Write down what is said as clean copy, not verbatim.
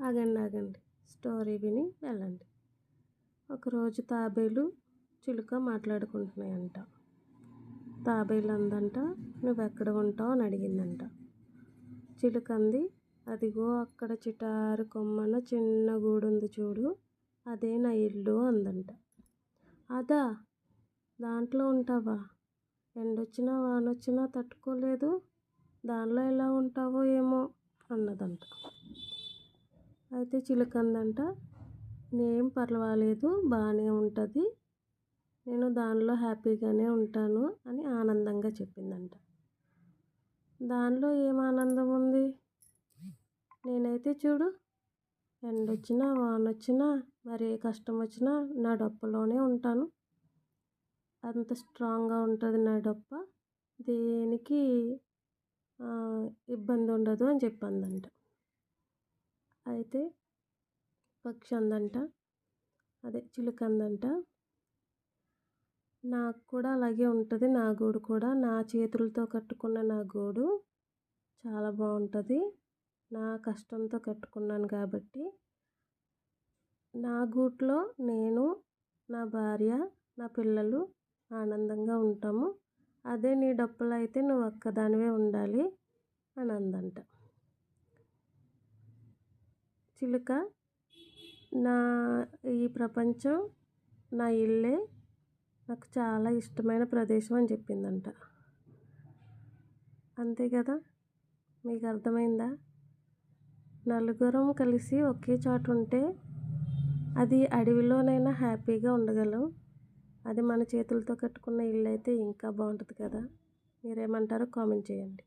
ఆగండి ఆగండి స్టోరీ విని వెళ్ళండి. ఒకరోజు తాబేలు చిలుక మాట్లాడుకుంటున్నాయంట. తాబేలు అందంట, నువ్వెక్కడ ఉంటావు అని అడిగిందంట. చిలుక అంది, అదిగో అక్కడ చిటారు కొమ్మన చిన్న గూడుంది చూడు, అదే నా ఇల్లు అందంట. అదా, దాంట్లో ఉంటావా? ఎండొచ్చినా వానొచ్చినా తట్టుకోలేదు, దానిలో ఎలా ఉంటావో ఏమో అన్నదంట. అయితే చిలుక అందంట, నేనేం పర్వాలేదు, బాగానే ఉంటుంది, నేను దానిలో హ్యాపీగానే ఉంటాను అని ఆనందంగా చెప్పిందంట. దానిలో ఏం ఆనందం ఉంది? నేనైతే చూడు, ఎండొచ్చినా వానొచ్చినా మరి ఏ కష్టం వచ్చినా నా డొప్పలోనే ఉంటాను, అంత స్ట్రాంగ్గా ఉంటుంది నా డొప్ప, దేనికి ఇబ్బంది ఉండదు అని చెప్పిందంట. అయితే పక్షి అందంట, అదే చిలుక అందంట, నాకు కూడా అలాగే ఉంటుంది, నా గూడు కూడా నా చేతులతో కట్టుకున్న నా గూడు చాలా బాగుంటుంది, నా కష్టంతో కట్టుకున్నాను కాబట్టి నా గూట్లో నేను, నా భార్య, నా పిల్లలు ఆనందంగా ఉంటాము, అదే నీ డొప్పలో అయితే నువ్వు ఒక్కదానివే ఉండాలి అని అందంట. చిలుక, నా ఈ ప్రపంచం నా ఇల్లే, నాకు చాలా ఇష్టమైన ప్రదేశం అని చెప్పిందంట. అంతే కదా, మీకు అర్థమైందా? నలుగురం కలిసి ఒకే చోట ఉంటే అది అడవిలోనైనా హ్యాపీగా ఉండగలం, అది మన చేతులతో కట్టుకున్న ఇల్లు అయితే ఇంకా బాగుంటుంది కదా. మీరేమంటారో కామెంట్ చేయండి.